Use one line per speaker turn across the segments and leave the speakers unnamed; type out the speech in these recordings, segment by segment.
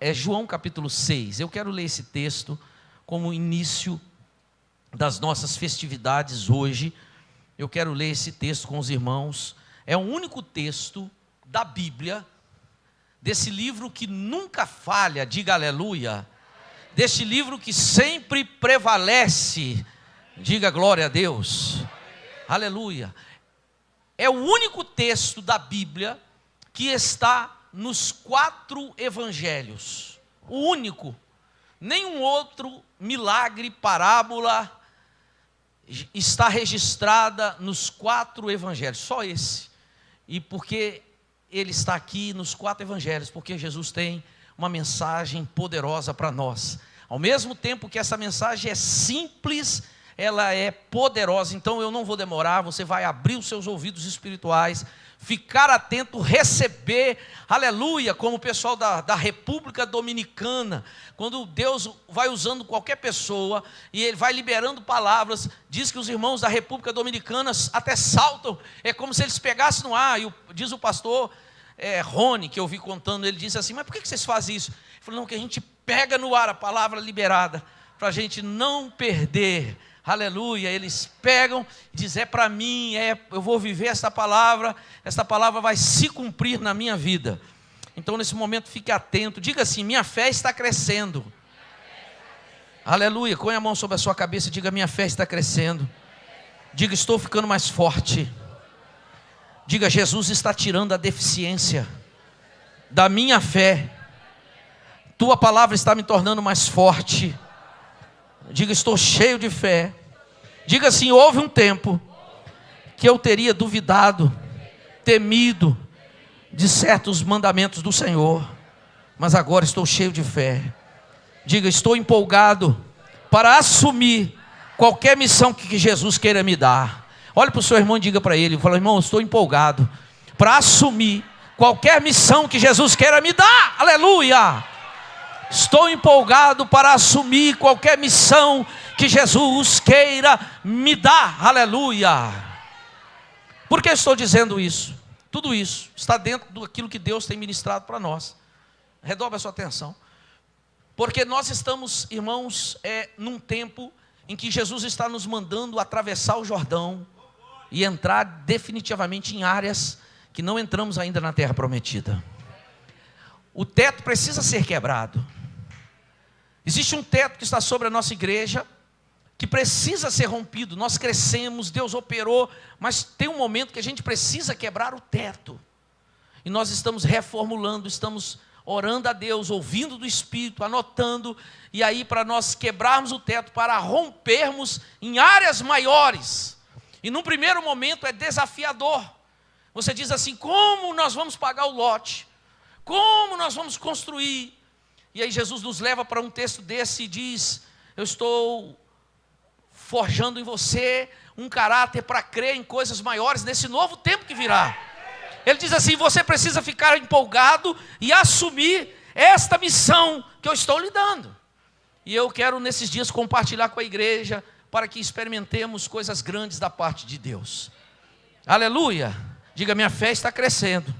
É João capítulo 6. Eu quero ler esse texto como início das nossas festividades hoje. Eu quero ler esse texto com os irmãos. É o único texto da Bíblia, desse livro que nunca falha, diga aleluia, desse livro que sempre prevalece, diga glória a Deus, aleluia. É o único texto da Bíblia que está nos 4 evangelhos, o único. Nenhum outro milagre, parábola está registrada nos 4 evangelhos, só esse. E porque ele está aqui nos 4 evangelhos? Porque Jesus tem uma mensagem poderosa para nós. Ao mesmo tempo que essa mensagem é simples, ela é poderosa. Então eu não vou demorar, você vai abrir os seus ouvidos espirituais, ficar atento, receber, aleluia, como o pessoal da República Dominicana, quando Deus vai usando qualquer pessoa, e Ele vai liberando palavras, diz que os irmãos da República Dominicana até saltam, é como se eles pegassem no ar, e diz o pastor Rony, que eu vi contando, ele disse assim, mas por que vocês fazem isso? Ele falou, não, que a gente pega no ar a palavra liberada, para a gente não perder. Aleluia, eles pegam e dizem, é para mim, eu vou viver essa palavra vai se cumprir na minha vida. Então nesse momento fique atento, diga assim, minha fé está crescendo. Aleluia, põe a mão sobre a sua cabeça e diga, minha fé está crescendo. Diga, estou ficando mais forte. Diga, Jesus está tirando a deficiência da minha fé. Tua palavra está me tornando mais forte. Diga, estou cheio de fé. Diga assim, houve um tempo que eu teria duvidado, temido de certos mandamentos do Senhor, mas agora estou cheio de fé. Diga, estou empolgado para assumir qualquer missão que Jesus queira me dar. Olhe para o seu irmão e diga para ele, fala, irmão, estou empolgado para assumir qualquer missão que Jesus queira me dar. Aleluia! Estou empolgado para assumir qualquer missão que Jesus queira me dar. Aleluia! Por que estou dizendo isso? Tudo isso está dentro daquilo que Deus tem ministrado para nós. Redobre a sua atenção. Porque nós estamos, irmãos, num tempo em que Jesus está nos mandando atravessar o Jordão e entrar definitivamente em áreas que não entramos ainda na terra prometida. O teto precisa ser quebrado. Existe um teto que está sobre a nossa igreja, que precisa ser rompido. Nós crescemos, Deus operou, mas tem um momento que a gente precisa quebrar o teto. E nós estamos reformulando, estamos orando a Deus, ouvindo do Espírito, anotando, e aí para nós quebrarmos o teto, para rompermos em áreas maiores. E num primeiro momento é desafiador. Você diz assim, como nós vamos pagar o lote? Como nós vamos construir? E aí Jesus nos leva para um texto desse e diz, eu estou forjando em você um caráter para crer em coisas maiores nesse novo tempo que virá. Ele diz assim, você precisa ficar empolgado e assumir esta missão que eu estou lhe dando. E eu quero nesses dias compartilhar com a igreja para que experimentemos coisas grandes da parte de Deus. Aleluia! Diga, minha fé está crescendo.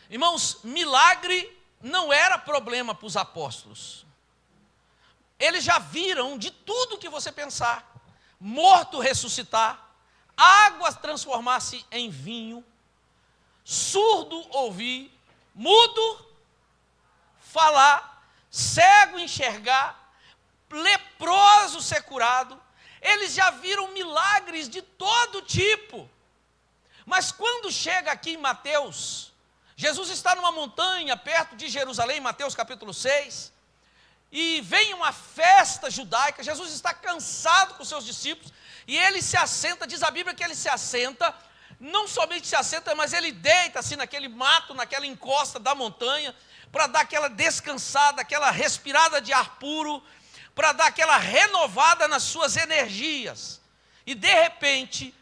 Irmãos, milagre não era problema para os apóstolos. Eles já viram de tudo que você pensar. Morto ressuscitar, água transformar-se em vinho, surdo ouvir, mudo falar, cego enxergar, leproso ser curado. Eles já viram milagres de todo tipo. Mas quando chega aqui em Mateus, Jesus está numa montanha perto de Jerusalém, Mateus capítulo 6, e vem uma festa judaica. Jesus está cansado com seus discípulos, e ele se assenta, diz a Bíblia que ele se assenta, não somente se assenta, mas ele deita assim naquele mato, naquela encosta da montanha, para dar aquela descansada, aquela respirada de ar puro, para dar aquela renovada nas suas energias. E de repente,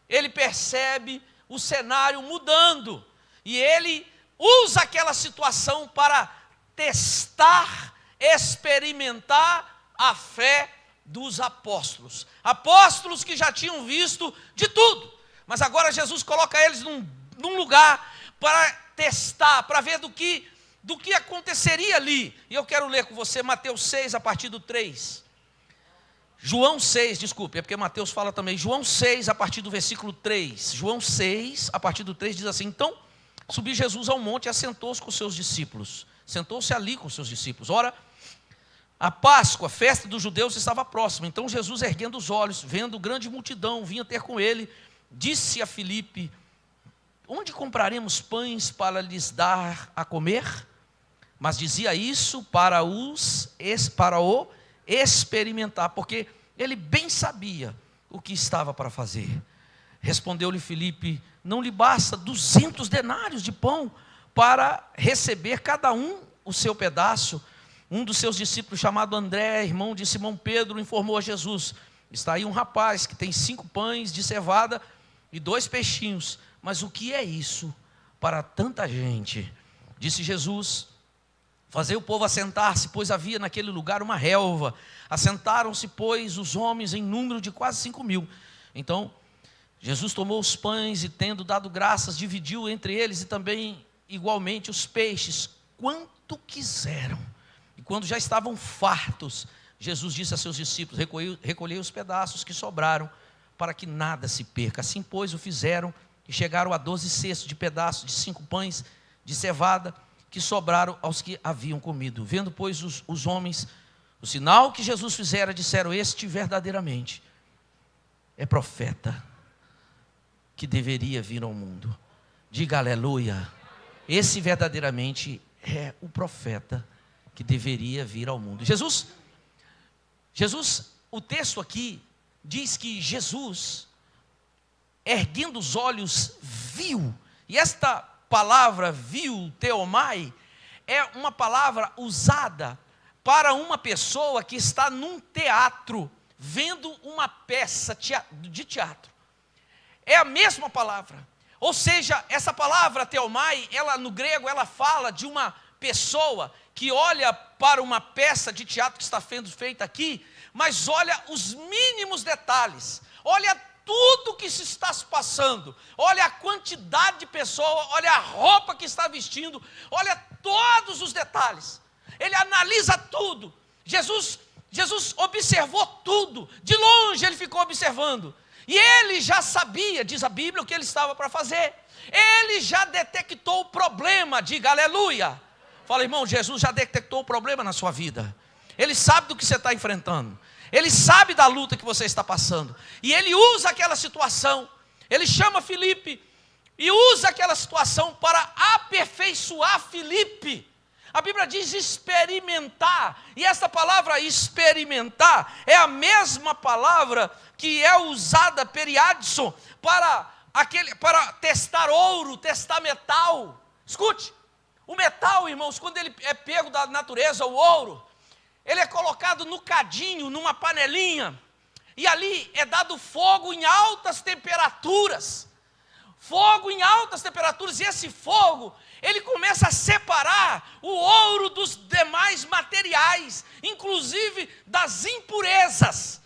ele percebe o cenário mudando, e ele usa aquela situação para testar, experimentar a fé dos apóstolos. Apóstolos que já tinham visto de tudo, mas agora Jesus coloca eles num lugar para testar, para ver do que do que aconteceria ali. E eu quero ler com você Mateus 6, a partir do 3. João 6, desculpe, é porque Mateus fala também. João 6, a partir do versículo 3. João 6, a partir do 3, diz assim: então, subiu Jesus ao monte e assentou-se com os seus discípulos. Sentou-se ali com os seus discípulos. Ora, a Páscoa, a festa dos judeus, estava próxima. Então Jesus, erguendo os olhos, vendo grande multidão, vinha ter com ele, disse a Filipe: onde compraremos pães para lhes dar a comer? Mas dizia isso para o experimentar, porque ele bem sabia o que estava para fazer. Respondeu-lhe Filipe: não lhe basta 200 denários de pão para receber cada um o seu pedaço? Um dos seus discípulos, chamado André, irmão de Simão Pedro, informou a Jesus: está aí um rapaz que tem 5 pães de cevada e 2 peixinhos, mas o que é isso para tanta gente? Disse Jesus: fazei o povo assentar-se, pois havia naquele lugar uma relva. Assentaram-se, pois, os homens em número de quase 5.000. Então Jesus tomou os pães e, tendo dado graças, dividiu entre eles e também igualmente os peixes, quanto quiseram. E quando já estavam fartos, Jesus disse a seus discípulos: recolhei os pedaços que sobraram, para que nada se perca. Assim, pois, o fizeram, e chegaram a 12 cestos de pedaços de 5 pães de cevada, que sobraram aos que haviam comido. Vendo, pois, os homens o sinal que Jesus fizera, disseram: este verdadeiramente é profeta que deveria vir ao mundo. Diga aleluia. Esse verdadeiramente é o profeta que deveria vir ao mundo. Jesus, o texto aqui diz que Jesus, erguendo os olhos, viu. E esta palavra viu, teomai, é uma palavra usada para uma pessoa que está num teatro, vendo uma peça de teatro. É a mesma palavra. Ou seja, essa palavra teomai, ela no grego, ela fala de uma pessoa que olha para uma peça de teatro que está sendo feita aqui, mas olha os mínimos detalhes, olha tudo que se está se passando, olha a quantidade de pessoas, olha a roupa que está vestindo, olha todos os detalhes, ele analisa tudo. Jesus observou tudo, de longe ele ficou observando, e ele já sabia, diz a Bíblia, o que ele estava para fazer. Ele já detectou o problema, diga aleluia. Fala, irmão, Jesus já detectou o problema na sua vida. Ele sabe do que você está enfrentando. Ele sabe da luta que você está passando. E ele usa aquela situação. Ele chama Filipe e usa aquela situação para aperfeiçoar Filipe. A Bíblia diz experimentar. E essa palavra experimentar é a mesma palavra que é usada periadson para testar ouro, testar metal. Escute. O metal, irmãos, quando ele é pego da natureza, o ouro, ele é colocado no cadinho, numa panelinha, e ali é dado fogo em altas temperaturas. Fogo em altas temperaturas, e esse fogo, ele começa a separar o ouro dos demais materiais, inclusive das impurezas.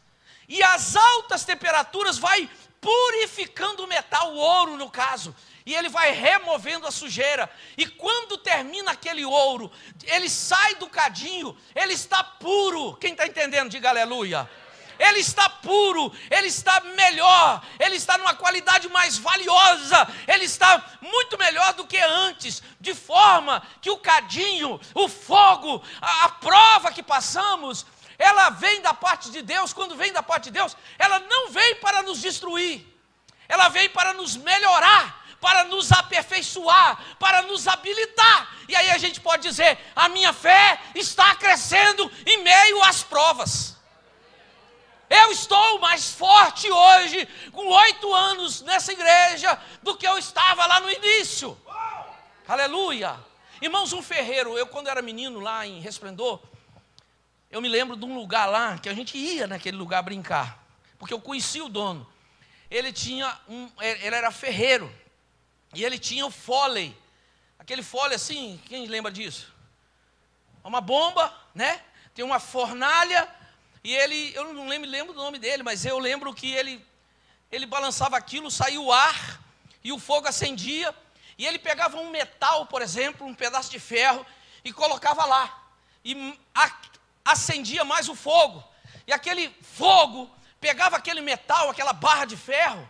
E as altas temperaturas vai purificando o metal, o ouro no caso, e ele vai removendo a sujeira, e quando termina aquele ouro, ele sai do cadinho, ele está puro. Quem está entendendo, diga aleluia. Ele está puro, ele está melhor, ele está numa qualidade mais valiosa, ele está muito melhor do que antes, de forma que o cadinho, o fogo, a prova que passamos, ela vem da parte de Deus. Quando vem da parte de Deus, ela não vem para nos destruir, ela vem para nos melhorar, para nos aperfeiçoar, para nos habilitar. E aí a gente pode dizer: a minha fé está crescendo em meio às provas. Eu estou mais forte hoje, com 8 anos nessa igreja, do que eu estava lá no início. Aleluia. Irmãos, um ferreiro, eu quando era menino lá em Resplendor, eu me lembro de um lugar lá, que a gente ia naquele lugar brincar, porque eu conheci o dono. Ele era ferreiro, e ele tinha o fôlei, aquele fôlei assim, quem lembra disso? Uma bomba, né? Tem uma fornalha, e eu não lembro do nome dele, mas eu lembro que ele balançava aquilo, saía o ar, e o fogo acendia, e ele pegava um metal, por exemplo, um pedaço de ferro, e colocava lá. E acendia mais o fogo. E aquele fogo pegava aquele metal, aquela barra de ferro,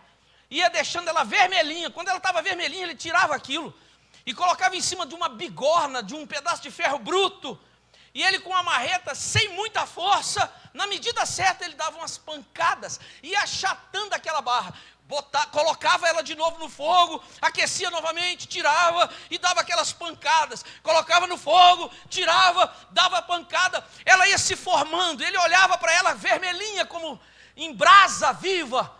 ia deixando ela vermelhinha. Quando ela estava vermelhinha, ele tirava aquilo e colocava em cima de uma bigorna, de um pedaço de ferro bruto. E ele com a marreta, sem muita força, na medida certa, ele dava umas pancadas, ia achatando aquela barra. Colocava ela de novo no fogo, aquecia novamente, tirava e dava aquelas pancadas. Colocava no fogo, tirava, dava pancada. Ela ia se formando, ele olhava para ela vermelhinha, como em brasa viva.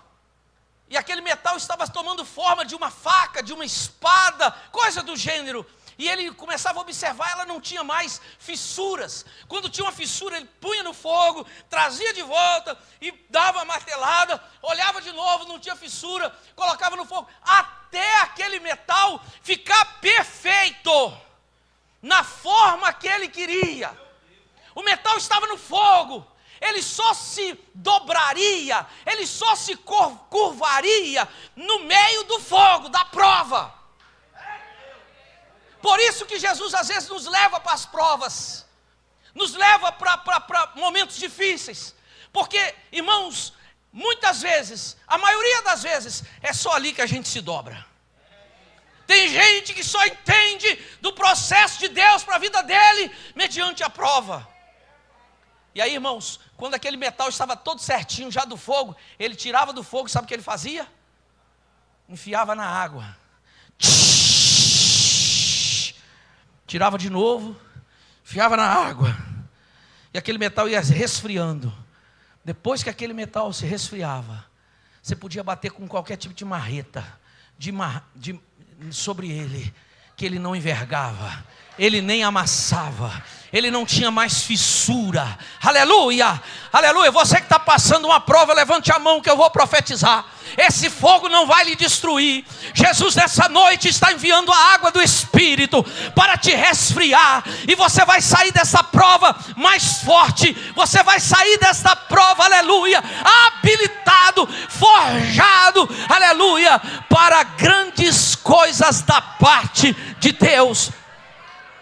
E aquele metal estava tomando forma de uma faca, de uma espada, coisa do gênero. E ele começava a observar, ela não tinha mais fissuras. Quando tinha uma fissura, ele punha no fogo, trazia de volta e dava a martelada, olhava de novo, não tinha fissura, colocava no fogo, até aquele metal ficar perfeito, na forma que ele queria. O metal estava no fogo, ele só se dobraria, ele só se curvaria no meio do fogo, da prova. Por isso que Jesus às vezes nos leva para as provas, nos leva para momentos difíceis, porque, irmãos, muitas vezes, a maioria das vezes, é só ali que a gente se dobra. Tem gente que só entende do processo de Deus para a vida dele, mediante a prova. E aí, irmãos, quando aquele metal estava todo certinho já do fogo, ele tirava do fogo, sabe o que ele fazia? Enfiava na água. Tirava de novo, enfiava na água, e aquele metal ia resfriando. Depois que aquele metal se resfriava, você podia bater com qualquer tipo de marreta sobre ele, que ele não envergava, ele nem amassava, ele não tinha mais fissura. Aleluia, aleluia. Você que está passando uma prova, levante a mão que eu vou profetizar. Esse fogo não vai lhe destruir. Jesus nessa noite está enviando a água do Espírito para te resfriar, e você vai sair dessa prova mais forte. Você vai sair dessa prova, aleluia, habilitado, forjado, aleluia, para grandes coisas da parte de Deus.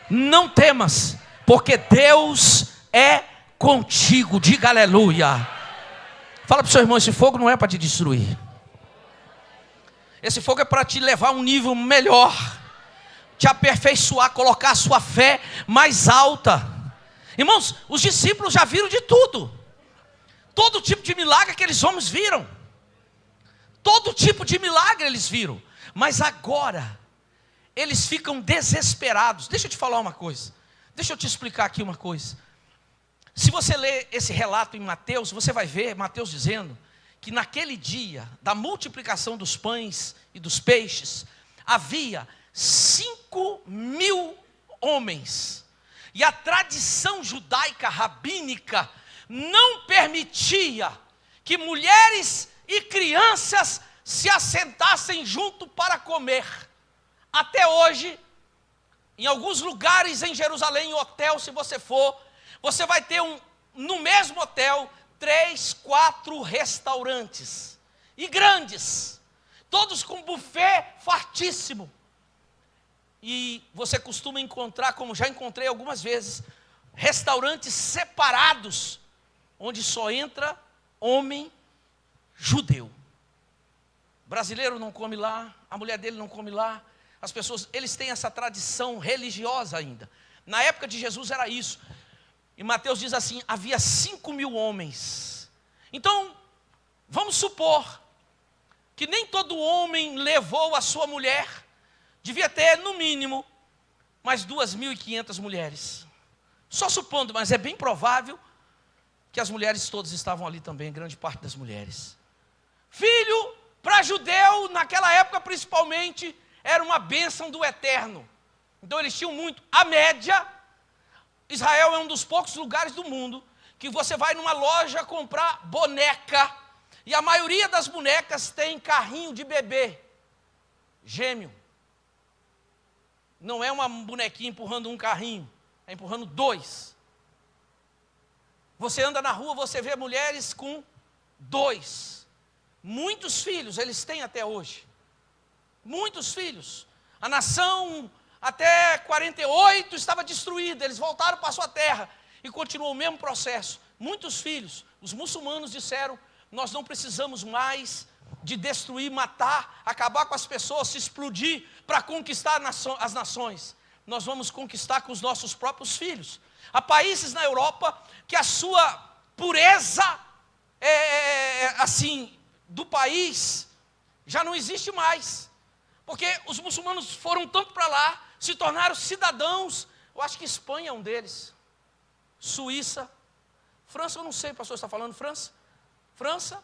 Não temas, porque Deus é contigo. Diga aleluia. Fala para o seu irmão, esse fogo não é para te destruir. Esse fogo é para te levar a um nível melhor, te aperfeiçoar, colocar a sua fé mais alta. Irmãos, os discípulos já viram de tudo. Todo tipo de milagre aqueles homens viram. Todo tipo de milagre eles viram. Mas agora eles ficam desesperados. Deixa eu te falar uma coisa. Deixa eu te explicar aqui uma coisa. Se você ler esse relato em Mateus, você vai ver Mateus dizendo que naquele dia da multiplicação dos pães e dos peixes, havia 5.000 homens. E a tradição judaica rabínica não permitia que mulheres e crianças se assentassem junto para comer. Até hoje, em alguns lugares em Jerusalém, em hotel, se você for, você vai ter no mesmo hotel 3, 4 restaurantes, e grandes, todos com buffet fartíssimo. E você costuma encontrar, como já encontrei algumas vezes, restaurantes separados, onde só entra homem judeu. Brasileiro não come lá, a mulher dele não come lá. As pessoas, eles têm essa tradição religiosa ainda. Na época de Jesus era isso. E Mateus diz assim, havia 5.000 homens. Então, vamos supor que nem todo homem levou a sua mulher. Devia ter, no mínimo, mais 2.500 mulheres. Só supondo, mas é bem provável que as mulheres todas estavam ali também, grande parte das mulheres. Filho, para judeu, naquela época principalmente, era uma bênção do eterno. Então eles tinham muito. A média, Israel é um dos poucos lugares do mundo que você vai numa loja comprar boneca, e a maioria das bonecas tem carrinho de bebê, gêmeo. Não é uma bonequinha empurrando um carrinho, é empurrando 2. Você anda na rua, você vê mulheres com 2. Muitos filhos eles têm até hoje. Muitos filhos. A nação até 48 estava destruída, eles voltaram para a sua terra e continuou o mesmo processo. Muitos filhos, os muçulmanos disseram, nós não precisamos mais de destruir, matar, acabar com as pessoas, se explodir para conquistar as nações. Nós vamos conquistar com os nossos próprios filhos. Há países na Europa que a sua pureza assim, do país já não existe mais, porque os muçulmanos foram tanto para lá, se tornaram cidadãos. Eu acho que Espanha é um deles, Suíça, França, eu não sei, o pastor está falando França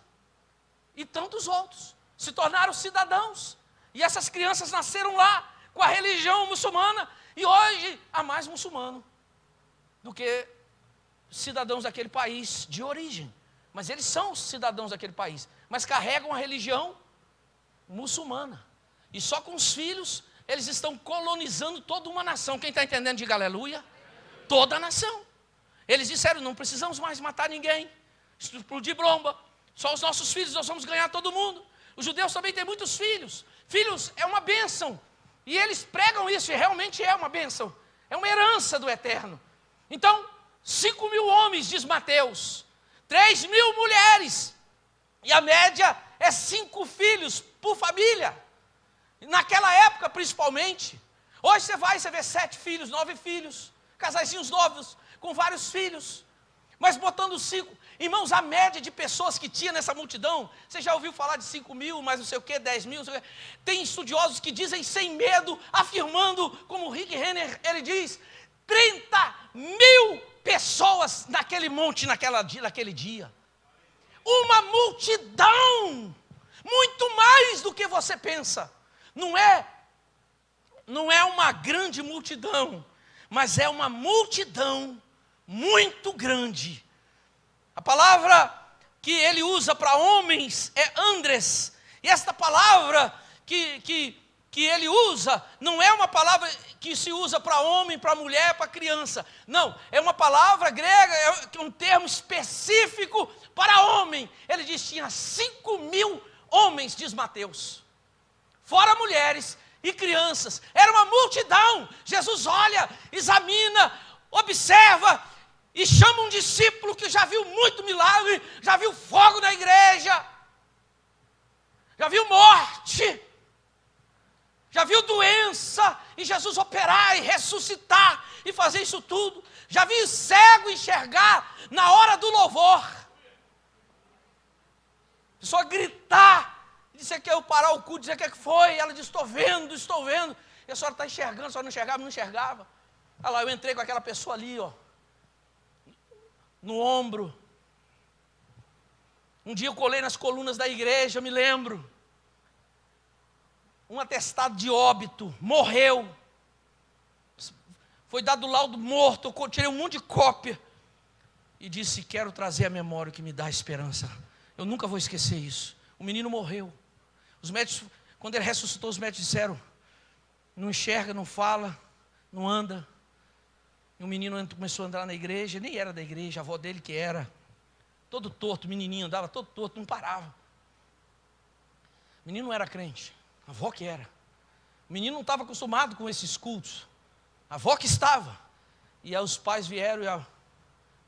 e tantos outros, se tornaram cidadãos, e essas crianças nasceram lá, com a religião muçulmana, e hoje há mais muçulmano do que cidadãos daquele país de origem, mas eles são cidadãos daquele país, mas carregam a religião muçulmana, e só com os filhos, eles estão colonizando toda uma nação. Quem está entendendo, diga aleluia. Toda a nação. Eles disseram, não precisamos mais matar ninguém, explodir bomba, só os nossos filhos, nós vamos ganhar todo mundo. Os judeus também têm muitos filhos. Filhos é uma bênção, e eles pregam isso, e realmente é uma bênção, é uma herança do Eterno. Então, 5.000 homens, diz Mateus, 3.000 mulheres, e a média é 5 filhos por família, naquela época principalmente. Hoje você vê 7 filhos, 9 filhos, casaizinhos novos, com vários filhos, mas botando 5, irmãos, a média de pessoas que tinha nessa multidão, você já ouviu falar de 5.000, mas não sei o que, 10.000, não sei o que. Tem estudiosos que dizem sem medo, afirmando, como Rick Renner, ele diz, 30.000 pessoas naquele monte, naquele dia. Uma multidão, muito mais do que você pensa. Não é uma grande multidão, mas é uma multidão muito grande. A palavra que ele usa para homens é andres, e esta palavra que ele usa, não é uma palavra que se usa para homem, para mulher, para criança, não, é uma palavra grega, é um termo específico para homem. Ele diz, tinha 5.000 homens, diz Mateus, fora mulheres e crianças, era uma multidão. Jesus olha, examina, observa, e chama um discípulo que já viu muito milagre, já viu fogo na igreja, já viu morte, já viu doença, e Jesus operar e ressuscitar, e fazer isso tudo, já viu cego enxergar na hora do louvor, só gritar, disse que eu parar o culto, dizer o que foi, ela disse, estou vendo, e a senhora está enxergando, a senhora não enxergava, olha lá, eu entrei com aquela pessoa ali, ó, no ombro. Um dia eu colei nas colunas da igreja, me lembro, um atestado de óbito, morreu, foi dado laudo morto, eu tirei um monte de cópia, e disse, quero trazer a memória que me dá esperança, eu nunca vou esquecer isso. O menino morreu, os médicos, quando ele ressuscitou, os médicos disseram, não enxerga, não fala, não anda. E o menino começou a andar na igreja, nem era da igreja, a avó dele que era, todo torto, menininho andava todo torto, não parava. O menino não era crente, a avó que era. O menino não estava acostumado com esses cultos, a avó que estava. E aí os pais vieram e o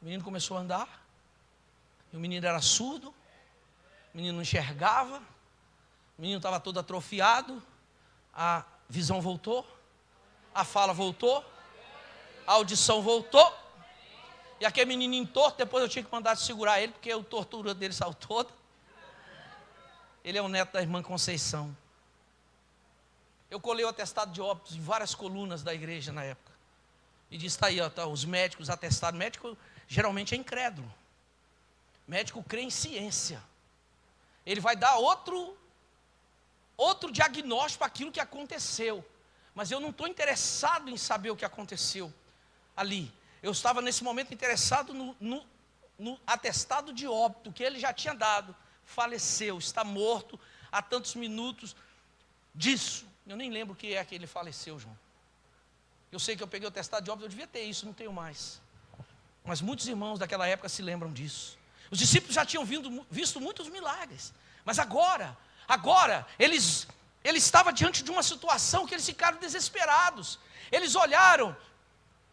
menino começou a andar, e o menino era surdo, o menino não enxergava, o menino estava todo atrofiado, a visão voltou, a fala voltou, a audição voltou, e aquele menininho torto, depois eu tinha que mandar segurar ele, porque a tortura dele saiu toda. Ele é o neto da irmã Conceição. Eu colei o atestado de óbitos em várias colunas da igreja na época, e disse, está aí, ó, tá, os médicos atestados. Médico geralmente é incrédulo, médico crê em ciência, ele vai dar outro diagnóstico para aquilo que aconteceu, mas eu não estou interessado em saber o que aconteceu ali. Eu estava nesse momento interessado no atestado de óbito que ele já tinha dado. Faleceu, está morto há tantos minutos disso. Eu nem lembro o que é que ele faleceu, João. Eu sei que eu peguei o atestado de óbito, eu devia ter isso, não tenho mais. Mas muitos irmãos daquela época se lembram disso. Os discípulos já tinham visto muitos milagres, mas agora eles ele estava diante de uma situação que eles ficaram desesperados. Eles olharam,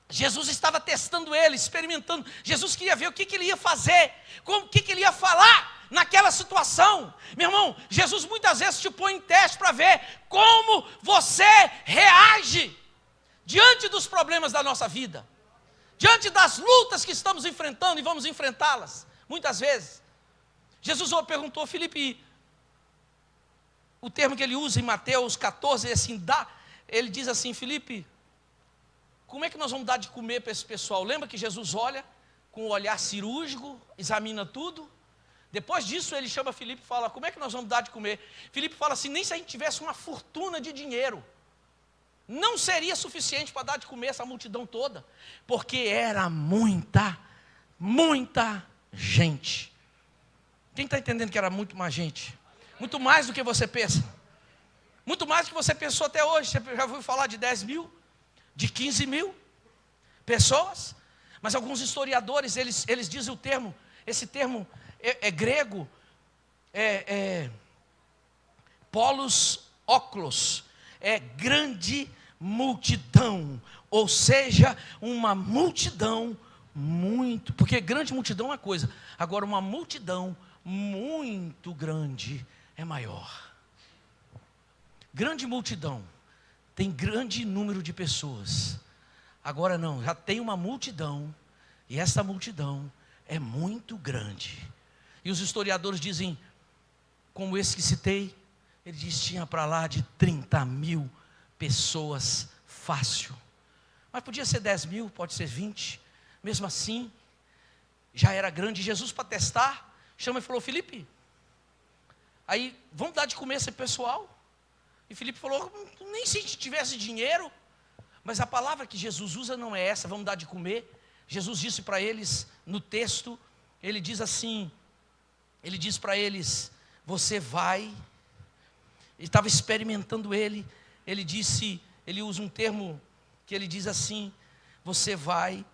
Jesus estava testando eles, experimentando. Jesus queria ver o que ele ia fazer, o que ele ia falar naquela situação. Meu irmão, Jesus muitas vezes te põe em teste para ver como você reage diante dos problemas da nossa vida, diante das lutas que estamos enfrentando e vamos enfrentá-las, muitas vezes. Jesus perguntou, Filipe, o termo que ele usa em Mateus 14 é assim, ele diz assim, Filipe, como é que nós vamos dar de comer para esse pessoal? Lembra que Jesus olha com o olhar cirúrgico, examina tudo? Depois disso ele chama Filipe e fala, como é que nós vamos dar de comer? Filipe fala assim, nem se a gente tivesse uma fortuna de dinheiro, não seria suficiente para dar de comer essa multidão toda, porque era muita gente. Quem está entendendo que era muito mais gente? Muito mais do que você pensa. Muito mais do que você pensou até hoje. Você já ouviu falar de 10 mil? De 15 mil pessoas? Mas alguns historiadores, eles dizem o termo, esse termo é grego, polos óculos, é grande multidão, ou seja, uma multidão muito, porque grande multidão é uma coisa, agora uma multidão muito grande é maior. Grande multidão tem grande número de pessoas, agora não, já tem uma multidão, e essa multidão é muito grande. E os historiadores dizem, como esse que citei, ele diz, tinha para lá de 30 mil pessoas fácil, mas podia ser 10 mil, pode ser 20, mesmo assim, já era grande. Jesus, para testar, chama e falou, Filipe, aí vamos dar de comer esse pessoal? E Filipe falou, nem se a gente tivesse dinheiro, mas a palavra que Jesus usa não é essa, vamos dar de comer. Jesus disse para eles, no texto, ele diz assim, ele diz para eles, você vai, ele estava experimentando ele disse, ele usa um termo que ele diz assim, você vai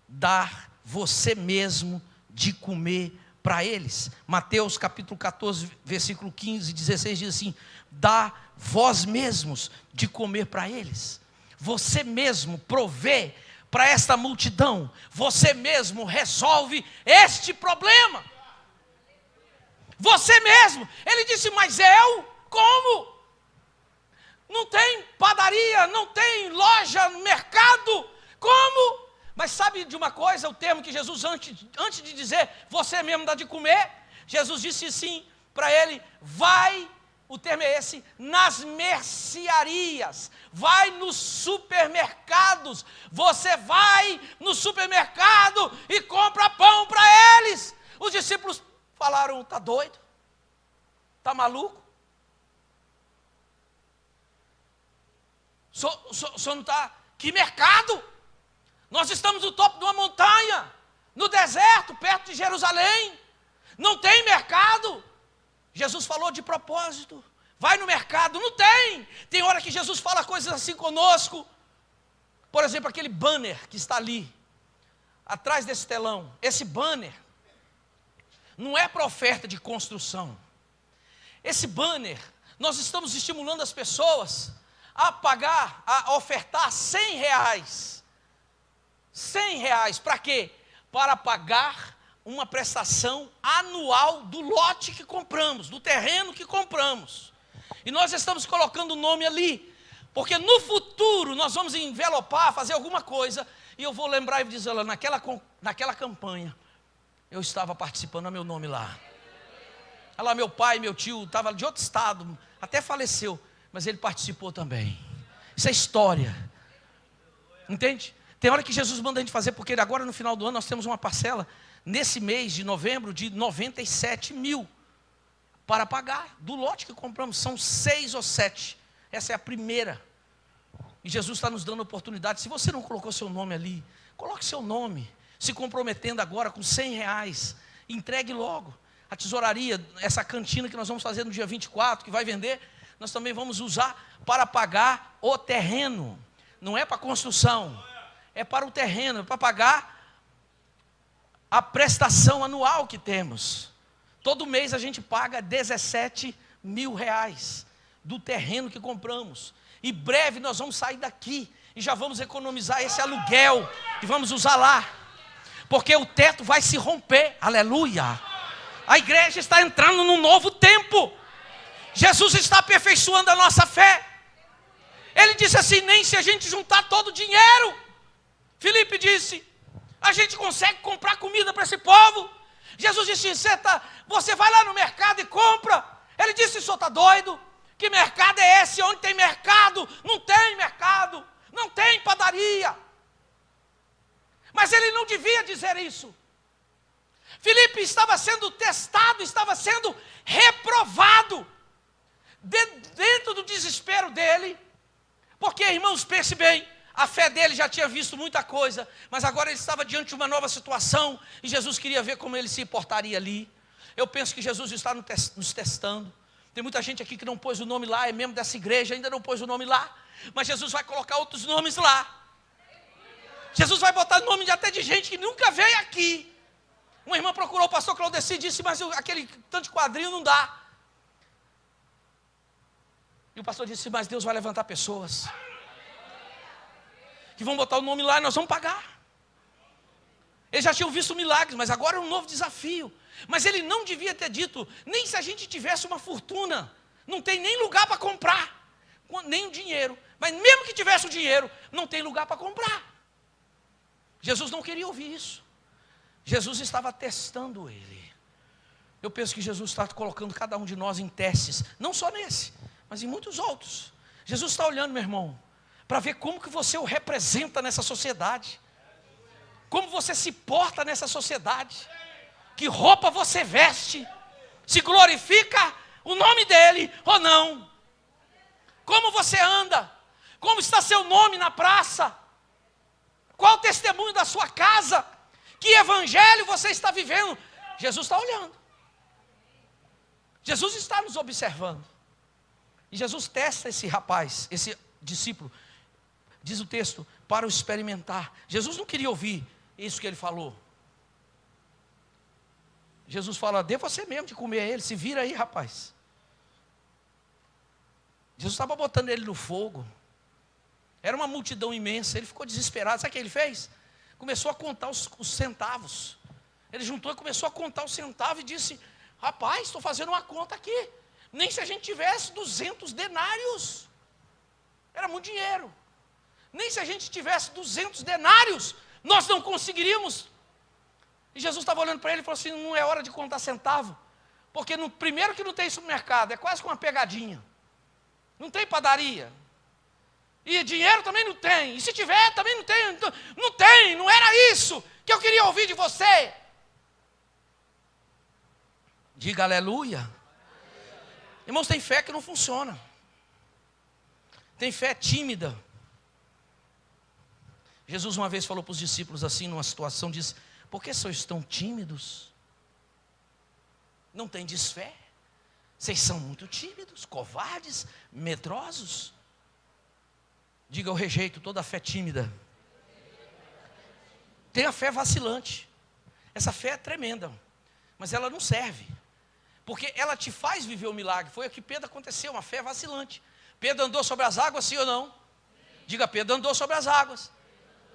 dar você mesmo de comer para eles. Mateus capítulo 14, versículo 15 e 16 diz assim, dá vós mesmos de comer para eles. Você mesmo provê para esta multidão, você mesmo resolve este problema. Você mesmo. Ele disse, mas eu como? Não tem padaria, não tem loja, mercado, como? Mas sabe de uma coisa, o termo que Jesus, antes de dizer, você mesmo dá de comer, Jesus disse assim para ele, vai, o termo é esse, nas mercearias, vai nos supermercados, você vai no supermercado e compra pão para eles. Os discípulos falaram, está doido? Está maluco? O senhor não está? Que mercado? Nós estamos no topo de uma montanha, no deserto, perto de Jerusalém. Não tem mercado. Jesus falou de propósito. Vai no mercado, não tem. Tem hora que Jesus fala coisas assim conosco. Por exemplo, aquele banner que está ali, atrás desse telão. Esse banner não é para oferta de construção. Esse banner, nós estamos estimulando as pessoas a pagar, a ofertar R$100. R$100, para quê? Para pagar uma prestação anual do lote que compramos, do terreno que compramos. E nós estamos colocando o nome ali, porque no futuro nós vamos envelopar, fazer alguma coisa, e eu vou lembrar e dizer lá, naquela campanha, eu estava participando, olha meu nome lá. Olha lá, meu pai, meu tio, estava de outro estado, até faleceu, mas ele participou também. Isso é história. Entende? Tem hora que Jesus manda a gente fazer, porque agora no final do ano nós temos uma parcela, nesse mês de novembro, de 97 mil, para pagar, do lote que compramos, são 6 ou 7, essa é a primeira, e Jesus está nos dando oportunidade. Se você não colocou seu nome ali, coloque seu nome, se comprometendo agora com R$100, entregue logo. A tesouraria, essa cantina que nós vamos fazer no dia 24, que vai vender, nós também vamos usar para pagar o terreno, não é para construção, é para o terreno, é para pagar a prestação anual que temos. Todo mês a gente paga R$17 mil do terreno que compramos. E breve nós vamos sair daqui e já vamos economizar esse aluguel e vamos usar lá, porque o teto vai se romper. Aleluia! A igreja está entrando num novo tempo. Jesus está aperfeiçoando a nossa fé. Ele disse assim: nem se a gente juntar todo o dinheiro, Filipe disse, a gente consegue comprar comida para esse povo. Jesus disse: você vai lá no mercado e compra. Ele disse: o senhor está doido? Que mercado é esse? Onde tem mercado? Não tem mercado, não tem padaria. Mas ele não devia dizer isso. Filipe estava sendo testado, estava sendo reprovado, dentro do desespero dele, porque, irmãos, pense bem, a fé dele já tinha visto muita coisa, mas agora ele estava diante de uma nova situação, e Jesus queria ver como ele se portaria ali. Eu penso que Jesus está nos testando. Tem muita gente aqui que não pôs o nome lá, é membro dessa igreja, ainda não pôs o nome lá, mas Jesus vai colocar outros nomes lá. Jesus vai botar nome até de gente que nunca veio aqui. Uma irmã procurou o pastor Claudeci e disse: mas aquele tanto de quadrinho não dá. E o pastor disse: mas Deus vai levantar pessoas que vão botar o nome lá e nós vamos pagar. Eles já tinham visto milagres, mas agora é um novo desafio. Mas ele não devia ter dito: nem se a gente tivesse uma fortuna, não tem nem lugar para comprar, nem o dinheiro. Mas mesmo que tivesse o dinheiro, não tem lugar para comprar. Jesus não queria ouvir isso. Jesus estava testando ele. Eu penso que Jesus está colocando cada um de nós em testes, não só nesse, mas em muitos outros. Jesus está olhando, meu irmão, para ver como que você o representa nessa sociedade, como você se porta nessa sociedade, que roupa você veste, se glorifica o nome dele ou não, como você anda, como está seu nome na praça, qual o testemunho da sua casa, que evangelho você está vivendo. Jesus está olhando, Jesus está nos observando, e Jesus testa esse rapaz, esse discípulo, diz o texto, para o experimentar. Jesus não queria ouvir isso que ele falou. Jesus fala: dê você mesmo de comer a ele, se vira aí, rapaz. Jesus estava botando ele no fogo, era uma multidão imensa, ele ficou desesperado. Sabe o que ele fez? Começou a contar os centavos. Ele juntou e começou a contar os centavos e disse: rapaz, estou fazendo uma conta aqui, nem se a gente tivesse 200 denários, era muito dinheiro, nem se a gente tivesse 200 denários, nós não conseguiríamos. E Jesus estava olhando para ele e falou assim: não é hora de contar centavo, porque primeiro que não tem supermercado, é quase como uma pegadinha, não tem padaria, e dinheiro também não tem, e se tiver também não tem, não era isso que eu queria ouvir de você. Diga aleluia. Irmãos, tem fé que não funciona, tem fé tímida. Jesus uma vez falou para os discípulos assim, numa situação, disse: por que sois tão tímidos? Não tendes fé? Vocês são muito tímidos, covardes, medrosos. Diga: eu rejeito toda a fé tímida. Tem a fé vacilante. Essa fé é tremenda, mas ela não serve, porque ela te faz viver o milagre. Foi o que Pedro aconteceu, uma fé vacilante. Pedro andou sobre as águas, sim ou não? Diga: Pedro andou sobre as águas.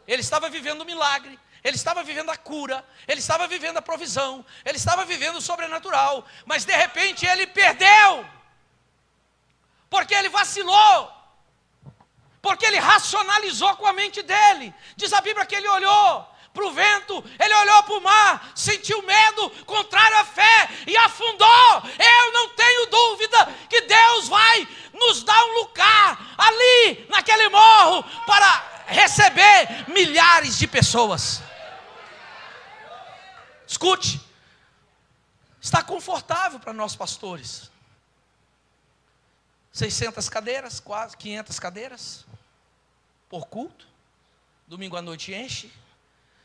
Ele estava vivendo o milagre, ele estava vivendo a cura, ele estava vivendo a provisão, ele estava vivendo o sobrenatural, mas de repente ele perdeu, porque ele vacilou, porque ele racionalizou com a mente dele. Diz a Bíblia que ele olhou para o vento, ele olhou para o mar, sentiu medo, contrário à fé, e afundou. Eu não tenho dúvida que Deus vai nos dar um lugar ali, naquele morro, para receber milhares de pessoas. Escute, está confortável para nós pastores, 600 cadeiras, quase 500 cadeiras por culto. Domingo à noite enche,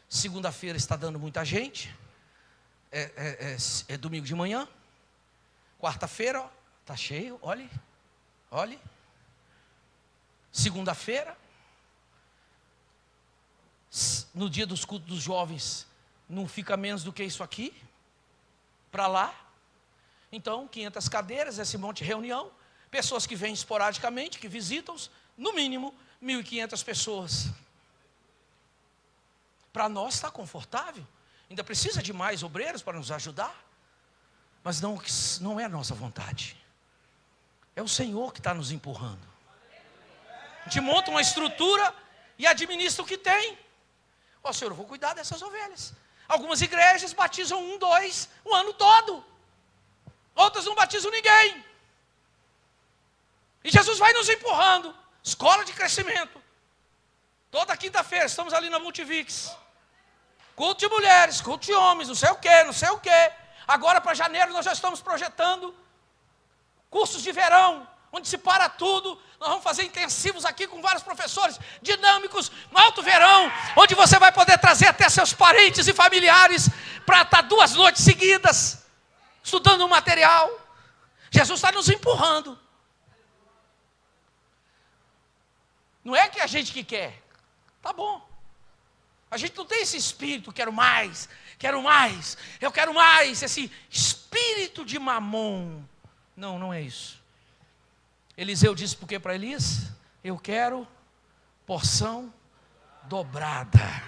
segunda-feira está dando muita gente, é domingo de manhã, quarta-feira está cheio, olhe, segunda-feira, no dia dos cultos dos jovens, não fica menos do que isso aqui, para lá. Então, 500 cadeiras, esse monte de reunião, pessoas que vêm esporadicamente, que visitam-os, no mínimo 1.500 pessoas. Para nós está confortável, ainda precisa de mais obreiros para nos ajudar, mas não é a nossa vontade, é o Senhor que está nos empurrando. A gente monta uma estrutura e administra o que tem. Ó Senhor, eu vou cuidar dessas ovelhas. Algumas igrejas batizam 1, 2, o ano todo, outras não batizam ninguém, e Jesus vai nos empurrando. Escola de crescimento, toda quinta-feira estamos ali na Multivix, culto de mulheres, culto de homens, não sei o que. Agora para janeiro nós já estamos projetando cursos de verão, onde se para tudo. Nós vamos fazer intensivos aqui com vários professores dinâmicos, no alto verão, onde você vai poder trazer até seus parentes e familiares, para estar 2 noites seguidas, estudando o material. Jesus está nos empurrando. Não é que a gente que quer, tá bom. A gente não tem esse espírito, quero mais, eu quero mais, esse espírito de mamon. Não, não é isso. Eliseu disse por quê para Elias? Eu quero porção dobrada,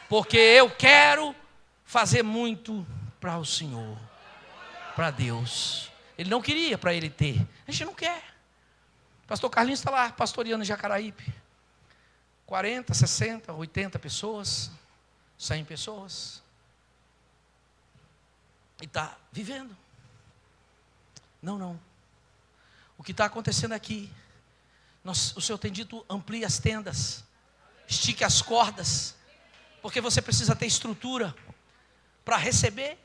porque eu quero fazer muito para o Senhor, para Deus. Ele não queria para ele ter, a gente não quer. Pastor Carlinhos está lá pastoreando em Jacaraípe, 40, 60, 80 pessoas, 100 pessoas, e está vivendo. Não. O que está acontecendo aqui, o Senhor tem dito, amplie as tendas, estique as cordas, porque você precisa ter estrutura para receber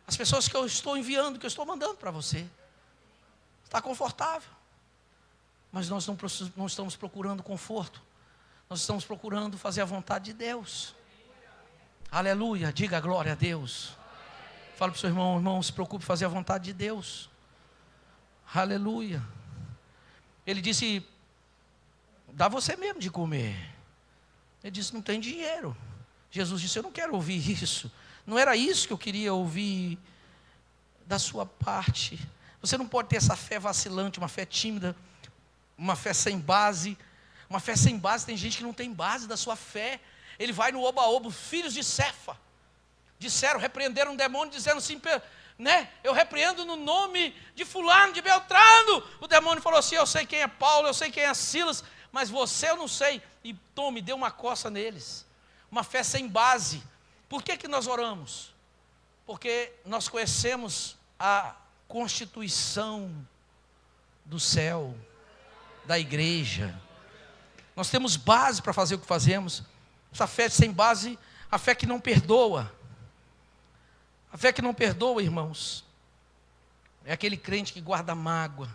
as pessoas que eu estou enviando, que eu estou mandando para você. Está confortável, mas nós não estamos procurando conforto, nós estamos procurando fazer a vontade de Deus. Aleluia, diga glória a Deus. Fala para o seu irmão, irmão, se preocupe em fazer a vontade de Deus. Aleluia. Ele disse, dá você mesmo de comer. Ele disse, não tem dinheiro. Jesus disse, eu não quero ouvir isso. Não era isso que eu queria ouvir da sua parte. Você não pode ter essa fé vacilante, uma fé tímida, uma fé sem base. Uma fé sem base, tem gente que não tem base da sua fé. Ele vai no oba-oba, filhos de Cefa disseram, repreenderam um demônio, dizendo assim, né? Eu repreendo no nome de fulano, de Beltrano. O demônio falou assim, eu sei quem é Paulo, eu sei quem é Silas, mas você eu não sei. E tome, deu uma coça neles. Uma fé sem base. Por que nós oramos? Porque nós conhecemos a constituição do céu, da igreja. Nós temos base para fazer o que fazemos. Essa fé sem base, a fé que não perdoa. A fé que não perdoa, irmãos, é aquele crente que guarda mágoa,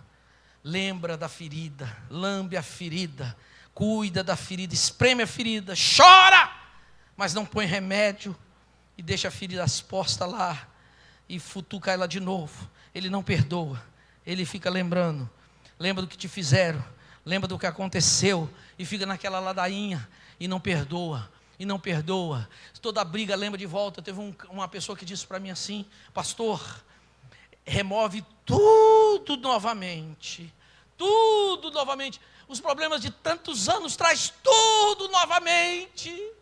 lembra da ferida, lambe a ferida, cuida da ferida, espreme a ferida, chora, mas não põe remédio e deixa a ferida exposta lá e futuca ela de novo. Ele não perdoa, ele fica lembrando, lembra do que te fizeram, lembra do que aconteceu e fica naquela ladainha e não perdoa. E não perdoa, toda briga lembra de volta. Teve uma pessoa que disse para mim assim, pastor, remove tudo novamente, os problemas de tantos anos, traz tudo novamente.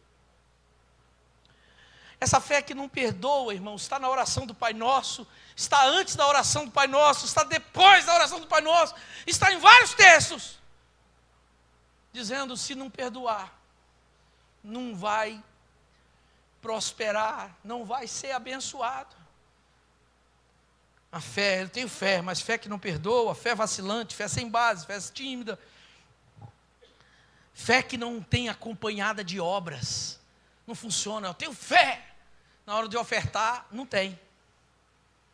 Essa fé que não perdoa, irmãos, está na oração do Pai Nosso, está antes da oração do Pai Nosso, está depois da oração do Pai Nosso, está em vários textos, dizendo, se não perdoar, não vai prosperar, não vai ser abençoado. A fé, eu tenho fé, mas fé que não perdoa, fé vacilante, fé sem base, fé tímida, fé que não tem acompanhada de obras, não funciona. Eu tenho fé, na hora de ofertar, não tem,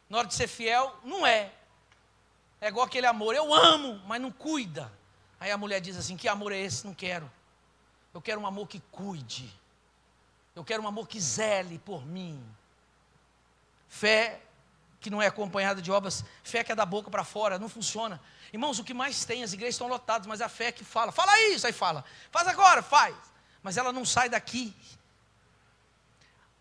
na hora de ser fiel, não é igual aquele amor, eu amo, mas não cuida. Aí a mulher diz assim, que amor é esse? Não quero. Eu quero um amor que cuide. Eu quero um amor que zele por mim. Fé que não é acompanhada de obras, fé que é da boca para fora, não funciona. Irmãos, o que mais tem, as igrejas estão lotadas, mas a fé que fala isso, aí fala, faz agora, faz. Mas ela não sai daqui.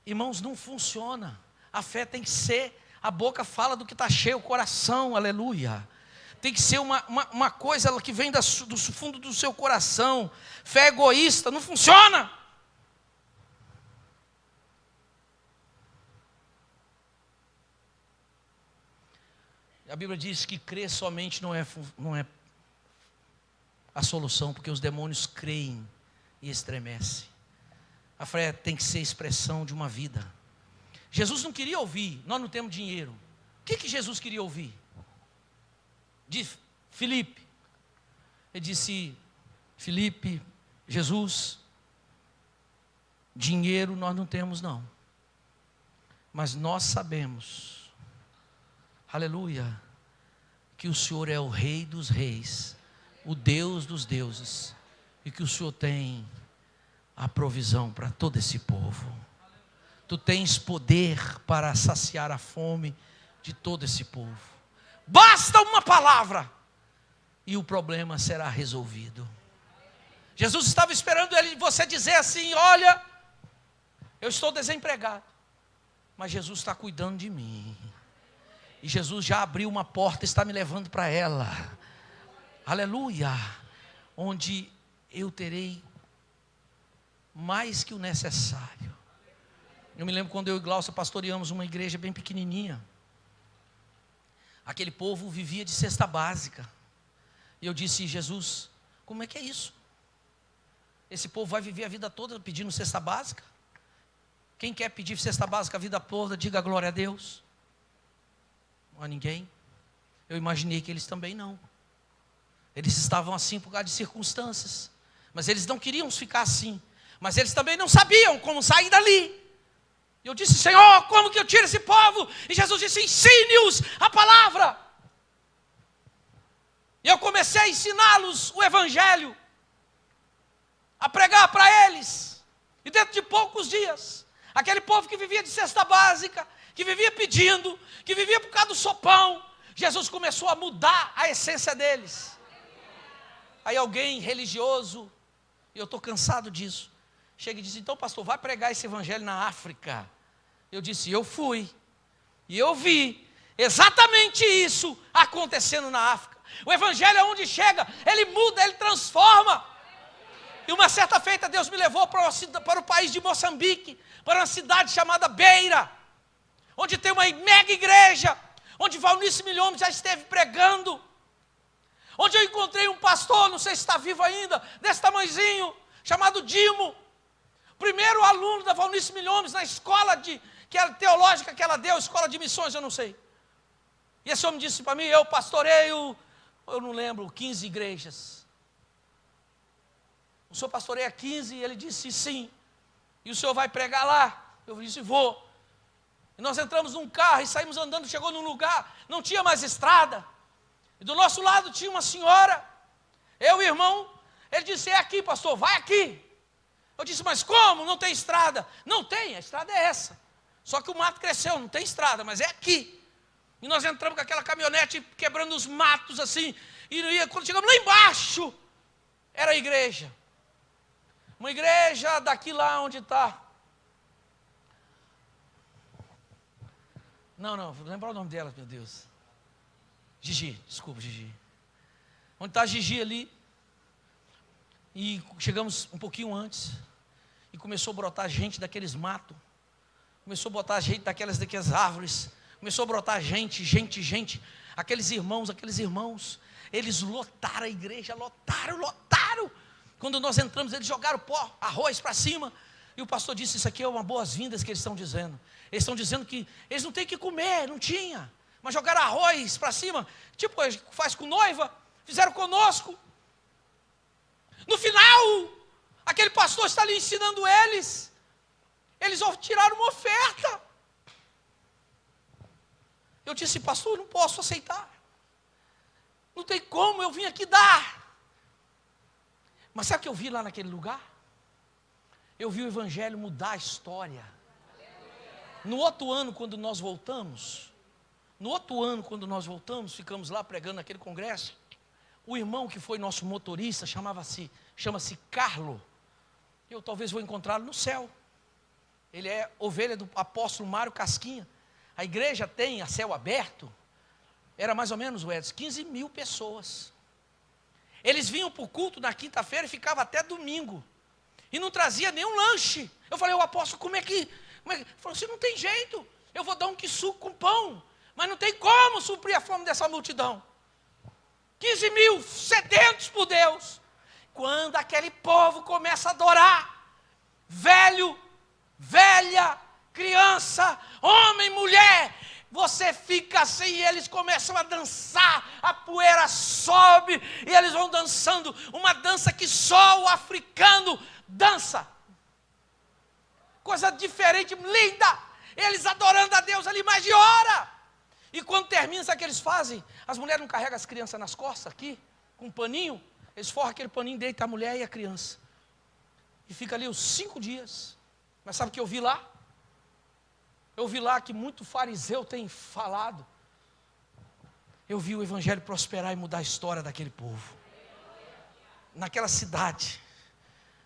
Irmãos, não funciona. A fé tem que ser, a boca fala do que está cheio, o coração, aleluia. Tem que ser uma coisa que vem do fundo do seu coração. Fé egoísta não funciona. A Bíblia diz que crer somente não é a solução, porque os demônios creem e estremecem. A fé tem que ser expressão de uma vida. Jesus não queria ouvir, nós não temos dinheiro. O que Jesus queria ouvir? De Filipe. Ele disse: Filipe, Jesus, dinheiro nós não temos não, mas nós sabemos, aleluia, que o Senhor é o Rei dos reis, o Deus dos deuses, e que o Senhor tem a provisão para todo esse povo. Tu tens poder para saciar a fome de todo esse povo. Basta uma palavra e o problema será resolvido. Jesus estava esperando você dizer assim: olha, eu estou desempregado, mas Jesus está cuidando de mim. E Jesus já abriu uma porta, está me levando para ela. Aleluia. Onde eu terei mais que o necessário. Eu me lembro quando eu e Glaucia pastoreamos uma igreja bem pequenininha. Aquele povo vivia de cesta básica. E eu disse: Jesus, como é que é isso? Esse povo vai viver a vida toda pedindo cesta básica? Quem quer pedir cesta básica a vida toda, diga glória a Deus. Não há ninguém. Eu imaginei que eles também não. Eles estavam assim por causa de circunstâncias. Mas eles não queriam ficar assim. Mas eles também não sabiam como sair dali. E eu disse: Senhor, como que eu tiro esse povo? E Jesus disse: ensine-os a palavra. E eu comecei a ensiná-los o evangelho, a pregar para eles. E dentro de poucos dias, aquele povo que vivia de cesta básica, que vivia pedindo, que vivia por causa do sopão, Jesus começou a mudar a essência deles. Aí alguém religioso, e eu estou cansado disso, chega e diz: então pastor, vai pregar esse evangelho na África. Eu disse: eu fui, e eu vi exatamente isso acontecendo na África. O evangelho é onde chega, ele muda, ele transforma. E uma certa feita Deus me levou para o país de Moçambique, para uma cidade chamada Beira, onde tem uma mega igreja, onde Valnice Milhomem já esteve pregando, onde eu encontrei um pastor, não sei se está vivo ainda, desse tamanhozinho, chamado Dimo, primeiro aluno da Valnice Milhomem na escola teológica que ela deu, escola de missões, eu não sei. E esse homem disse para mim: eu pastoreio, eu não lembro, 15 igrejas. O senhor pastoreia 15? E ele disse: sim. E o senhor vai pregar lá? Eu disse: vou. E nós entramos num carro e saímos andando, chegou num lugar, não tinha mais estrada. E do nosso lado tinha uma senhora, eu e o irmão. Ele disse: é aqui, pastor, vai aqui. Eu disse: mas como? Não tem estrada. Não tem, a estrada é essa. Só que o mato cresceu, não tem estrada, mas é aqui. E nós entramos com aquela caminhonete quebrando os matos assim. E quando chegamos lá embaixo, era a igreja. Uma igreja daqui lá onde está. Não, vou lembrar o nome dela, meu Deus. Gigi, desculpa, Gigi. Onde está a Gigi ali. E chegamos um pouquinho antes. E começou a brotar gente daqueles matos. Começou a botar gente daquelas árvores. Começou a brotar gente. Aqueles irmãos, eles lotaram a igreja, lotaram. Quando nós entramos, eles jogaram pó, arroz para cima. E o pastor disse: isso aqui é uma boas-vindas que eles estão dizendo. Eles estão dizendo que eles não têm que comer, não tinha. Mas jogaram arroz para cima, tipo faz com noiva, fizeram conosco. No final, aquele pastor está ali ensinando eles. Eles tiraram uma oferta. Eu disse: pastor, não posso aceitar. Não tem como, eu vim aqui dar. Mas sabe o que eu vi lá naquele lugar? Eu vi o evangelho mudar a história. No outro ano, quando nós voltamos, ficamos lá pregando naquele congresso. O irmão que foi nosso motorista, chama-se Carlo. Eu talvez vou encontrá-lo no céu. Ele é ovelha do apóstolo Mário Casquinha. A igreja tem a céu aberto. Era mais ou menos, Edson, 15 mil pessoas. Eles vinham para o culto na quinta-feira e ficavam até domingo. E não trazia nenhum lanche. Eu falei, o apóstolo, como é que... Ele falou assim, não tem jeito. Eu vou dar um suco com pão. Mas não tem como suprir a fome dessa multidão. 15 mil sedentos por Deus. Quando aquele povo começa a adorar, velho, velha, criança, homem, mulher, você fica assim e eles começam a dançar, a poeira sobe e eles vão dançando, uma dança que só o africano dança. Coisa diferente, linda, eles adorando a Deus ali mais de hora. E quando termina, sabe o que eles fazem? As mulheres não carregam as crianças nas costas aqui, com um paninho, eles forram aquele paninho, deitam a mulher e a criança. E fica ali os 5 dias. Mas sabe o que eu vi lá? Eu vi lá que muito fariseu tem falado. Eu vi o evangelho prosperar e mudar a história daquele povo. Naquela cidade,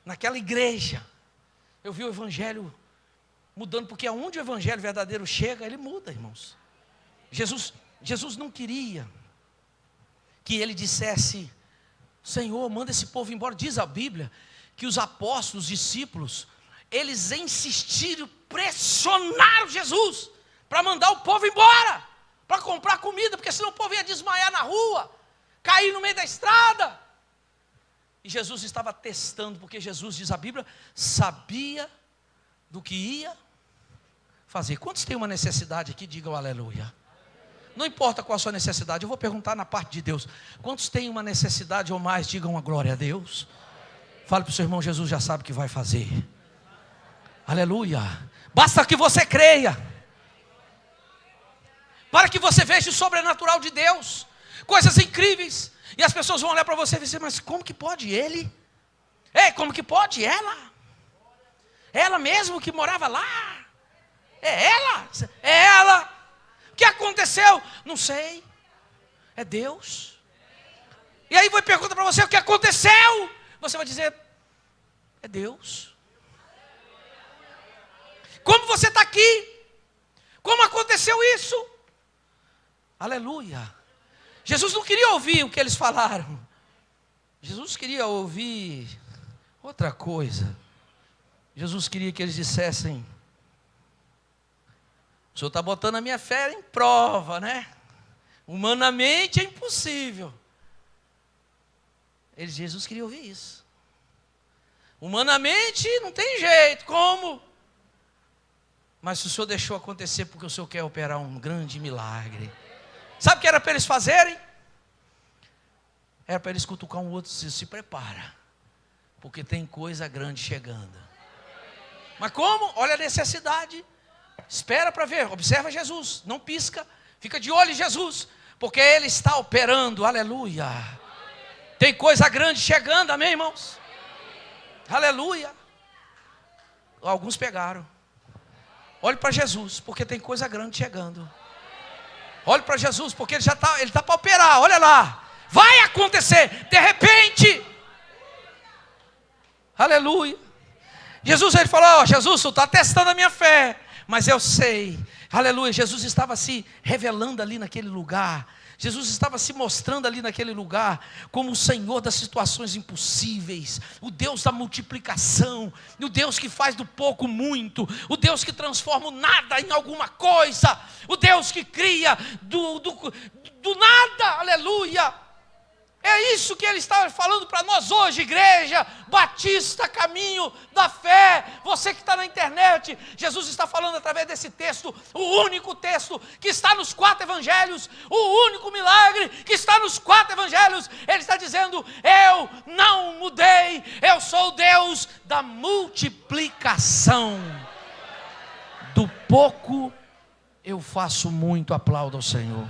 naquela igreja, eu vi o evangelho mudando, porque aonde o evangelho verdadeiro chega, ele muda, irmãos. Jesus não queria que ele dissesse, Senhor, manda esse povo embora. Diz a Bíblia que os apóstolos, os discípulos, eles insistiram, pressionaram Jesus para mandar o povo embora, para comprar comida, porque senão o povo ia desmaiar na rua, cair no meio da estrada. E Jesus estava testando, porque Jesus, diz a Bíblia, sabia do que ia fazer. Quantos têm uma necessidade aqui? Digam aleluia. Não importa qual a sua necessidade, eu vou perguntar na parte de Deus. Quantos têm uma necessidade ou mais? Digam uma glória a Deus. Fale para o seu irmão, Jesus já sabe o que vai fazer. Aleluia. Basta que você creia, para que você veja o sobrenatural de Deus, coisas incríveis. E as pessoas vão olhar para você e dizer, mas como que pode ele? Ei, como que pode ela? Ela mesmo que morava lá? É ela? É ela? O que aconteceu? Não sei. É Deus. E aí vai perguntar para você o que aconteceu. Você vai dizer, é Deus. Como você está aqui? Como aconteceu isso? Aleluia. Jesus não queria ouvir o que eles falaram. Jesus queria ouvir outra coisa. Jesus queria que eles dissessem, o Senhor está botando a minha fé em prova, né? Humanamente é impossível. Jesus queria ouvir isso. Humanamente não tem jeito, como? Mas o Senhor deixou acontecer porque o Senhor quer operar um grande milagre. Sabe o que era para eles fazerem? Era para eles cutucar um outro e dizer, se prepara, porque tem coisa grande chegando. Mas como? Olha a necessidade. Espera para ver, observa Jesus, não pisca, fica de olho em Jesus, porque Ele está operando, aleluia. Tem coisa grande chegando, amém, irmãos? Aleluia. Alguns pegaram. Olhe para Jesus, porque tem coisa grande chegando. Olhe para Jesus, porque Ele está para operar, olha lá. Vai acontecer, de repente. Aleluia. Jesus, Ele falou, Jesus, tu está testando a minha fé, mas eu sei, aleluia. Jesus estava se revelando ali naquele lugar. Jesus estava se mostrando ali naquele lugar como o Senhor das situações impossíveis, o Deus da multiplicação, o Deus que faz do pouco muito, o Deus que transforma o nada em alguma coisa, o Deus que cria do nada, aleluia. É isso que Ele está falando para nós hoje, igreja Batista, caminho da fé. Você que está na internet, Jesus está falando através desse texto, o único texto que está nos 4 evangelhos, o único milagre que está nos 4 evangelhos. Ele está dizendo, eu não mudei, eu sou o Deus da multiplicação. Do pouco eu faço muito, aplaudo ao Senhor.